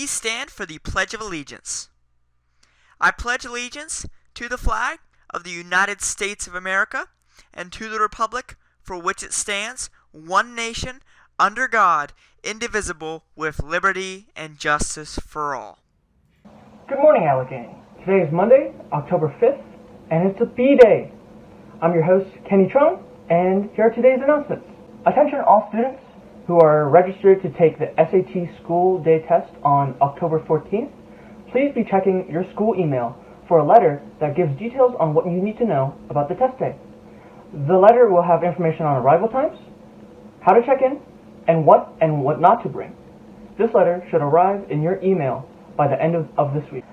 Please stand for the Pledge of Allegiance. I pledge allegiance to the flag of the United States of America and to the republic for which it stands, one nation, under God, indivisible, with liberty and justice for all. Good morning, Allegheny. Today is Monday, October 5th, and it's a B-Day. I'm your host, Kenny Trung, and here are today's announcements. Attention all students who are registered to take the SAT School Day Test on October 14th. Please be checking your school email for a letter that gives details on what you need to know about the test day. The letter will have information on arrival times, how to check in, and what not to bring. This letter should arrive in your email by the end of this week.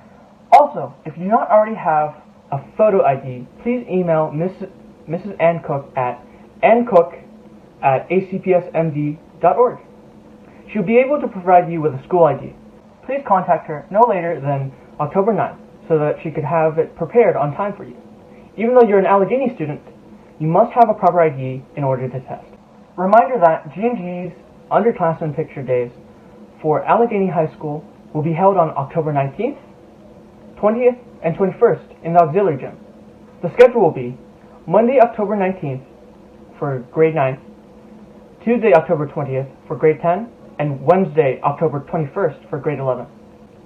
Also, if you do not already have a photo ID, please email Mrs. Ann Cook at anncook@acpsmd.org. She'll be able to provide you with a school ID. Please contact her no later than October 9th so that she could have it prepared on time for you. Even though you're an Allegheny student, you must have a proper ID in order to test. Reminder that G&G's underclassmen picture days for Allegheny High School will be held on October 19th, 20th, and 21st in the auxiliary gym. The schedule will be Monday, October 19th for grade 9th, Tuesday, October 20th for grade 10, and Wednesday, October 21st for grade 11.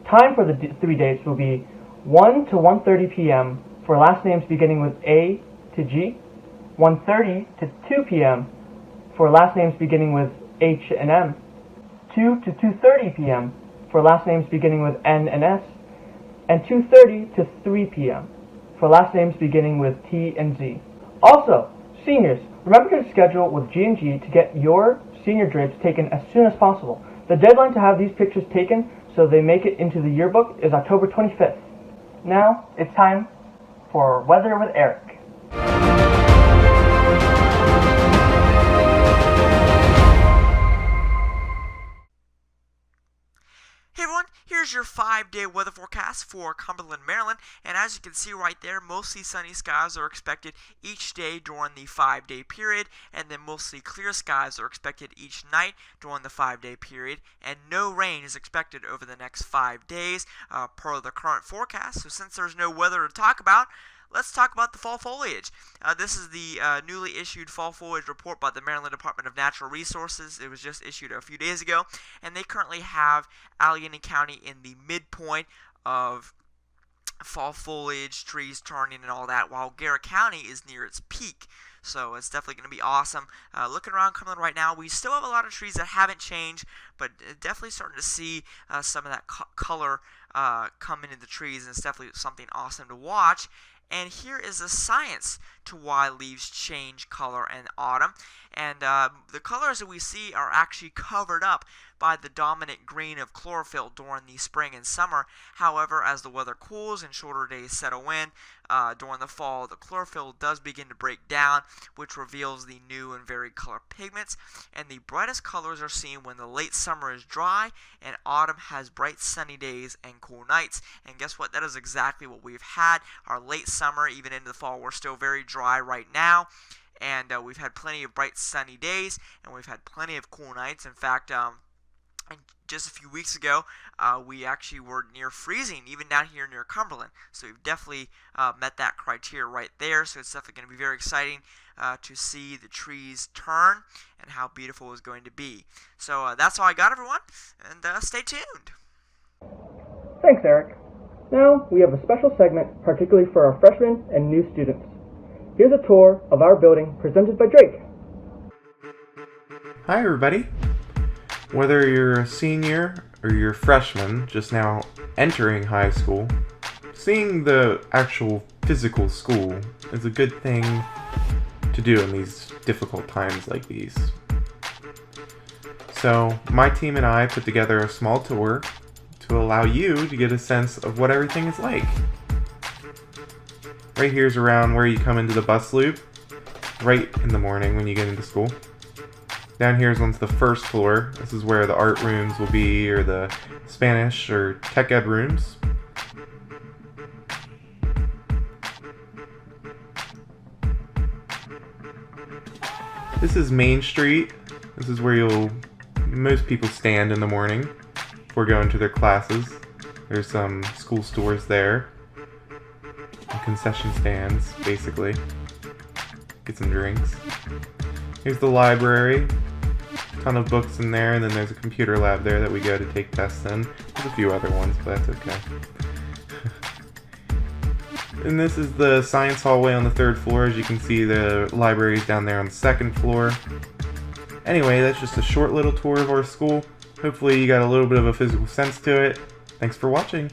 Time for the 3 days will be 1 to 1:30 p.m. for last names beginning with A to G, 1:30 to 2 p.m. for last names beginning with H and M, 2 to 2:30 p.m. for last names beginning with N and S, and 2:30 to 3 p.m. for last names beginning with T and Z. Also, seniors, remember to schedule with G&G to get your senior drapes taken as soon as possible. The deadline to have these pictures taken so they make it into the yearbook is October 25th. Now, it's time for Weather with Eric. Hey everyone, here's your 5-day weather forecast for Cumberland, Maryland, and as you can see right there, mostly sunny skies are expected each day during the 5-day period, and then mostly clear skies are expected each night during the 5-day period, and no rain is expected over the next 5 days per the current forecast. So since there's no weather to talk about, let's talk about the fall foliage. This is the newly issued fall foliage report by the Maryland Department of Natural Resources. It was just issued a few days ago, and they currently have Allegheny County in the midpoint of fall foliage, trees turning and all that, while Garrett County is near its peak. So it's definitely going to be awesome. Looking around Cumberland right now, we still have a lot of trees that haven't changed, but definitely starting to see some of that color come into the trees, and it's definitely something awesome to watch. And here is the science to why leaves change color in autumn. And the colors that we see are actually covered up by the dominant green of chlorophyll during the spring and summer. However, as the weather cools and shorter days settle in during the fall, the chlorophyll does begin to break down, which reveals the new and varied color pigments. And the brightest colors are seen when the late summer is dry and autumn has bright sunny days and cool nights. And guess what? That is exactly what we've had. Our late summer, even into the fall, we're still very dry right now. And we've had plenty of bright sunny days, and we've had plenty of cool nights. In fact, just a few weeks ago, we actually were near freezing, even down here near Cumberland. So we've definitely met that criteria right there. So it's definitely going to be very exciting to see the trees turn and how beautiful it's going to be. So that's all I got, everyone, and stay tuned. Thanks, Eric. Now, we have a special segment particularly for our freshmen and new students. Here's a tour of our building presented by Drake. Hi everybody. Whether you're a senior or you're a freshman just now entering high school, seeing the actual physical school is a good thing to do in these difficult times like these. So my team and I put together a small tour to allow you to get a sense of what everything is like. Right here's around where you come into the bus loop, right in the morning when you get into school. Down here is onto the first floor. This is where the art rooms will be, or the Spanish or tech ed rooms. This is Main Street. This is where most people stand in the morning before going to their classes. There's some school stores there. And concession stands, basically. Get some drinks. Here's the library. Ton of books in there, and then there's a computer lab there that we go to take tests in. There's a few other ones, but that's okay. And this is the science hallway on the 3rd floor. As you can see, the library is down there on the 2nd floor. Anyway, that's just a short little tour of our school. Hopefully you got a little bit of a physical sense to it. Thanks for watching.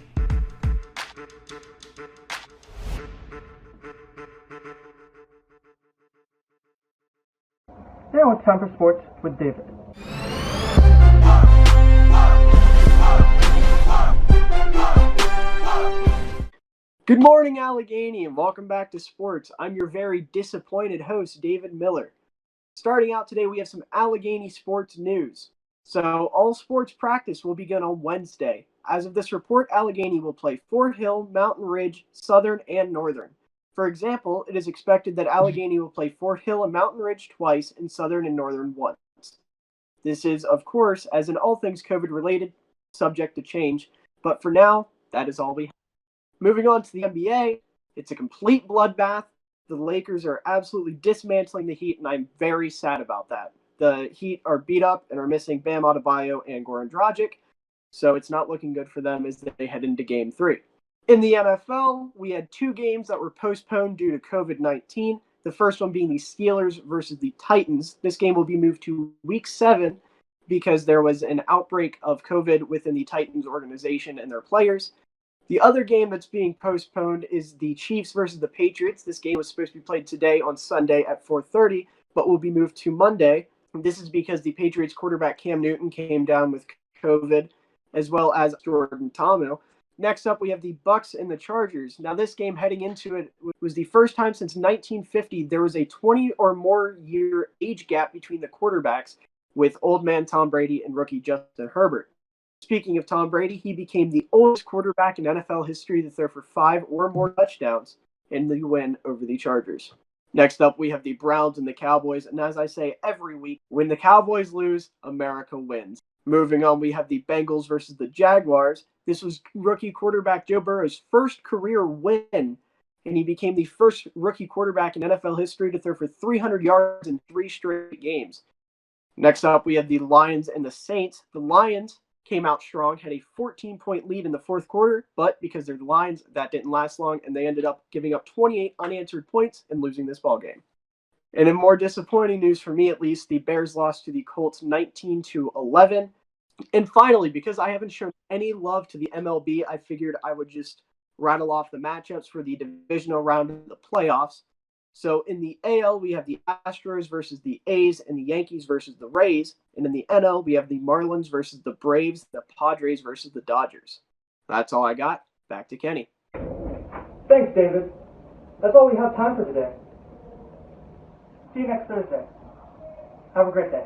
Now it's time for sports with David. Good morning, Allegheny, and welcome back to sports. I'm your very disappointed host, David Miller. Starting out today, we have some Allegheny sports news. So, all sports practice will begin on Wednesday. As of this report, Allegheny will play Fort Hill, Mountain Ridge, Southern, and Northern. For example, it is expected that Allegheny will play Fort Hill and Mountain Ridge twice and Southern and Northern once. This is, of course, as in all things COVID-related, subject to change, but for now, that is all we have. Moving on to the NBA, it's a complete bloodbath. The Lakers are absolutely dismantling the Heat, and I'm very sad about that. The Heat are beat up and are missing Bam Adebayo and Goran Dragic, so it's not looking good for them as they head into Game 3. In the NFL, we had 2 games that were postponed due to COVID-19. The first one being the Steelers versus the Titans. This game will be moved to Week 7 because there was an outbreak of COVID within the Titans organization and their players. The other game that's being postponed is the Chiefs versus the Patriots. This game was supposed to be played today on Sunday at 4:30, but will be moved to Monday. This is because the Patriots quarterback Cam Newton came down with COVID, as well as Jordan Ta'amu. Next up, we have the Bucks and the Chargers. Now, this game heading into it was the first time since 1950 there was a 20 or more year age gap between the quarterbacks, with old man Tom Brady and rookie Justin Herbert. Speaking of Tom Brady, he became the oldest quarterback in NFL history to throw for 5 or more touchdowns in the win over the Chargers. Next up, we have the Browns and the Cowboys. And as I say every week, when the Cowboys lose, America wins. Moving on, we have the Bengals versus the Jaguars. This was rookie quarterback Joe Burrow's first career win, and he became the first rookie quarterback in NFL history to throw for 300 yards in 3 straight games. Next up, we have the Lions and the Saints. The Lions came out strong, had a 14-point lead in the 4th quarter, but because they're the Lions, that didn't last long, and they ended up giving up 28 unanswered points and losing this ballgame. And in more disappointing news, for me at least, the Bears lost to the Colts 19-11. And finally, because I haven't shown any love to the MLB, I figured I would just rattle off the matchups for the divisional round of the playoffs. So in the AL, we have the Astros versus the A's and the Yankees versus the Rays. And in the NL, we have the Marlins versus the Braves, the Padres versus the Dodgers. That's all I got. Back to Kenny. Thanks, David. That's all we have time for today. See you next Thursday. Have a great day.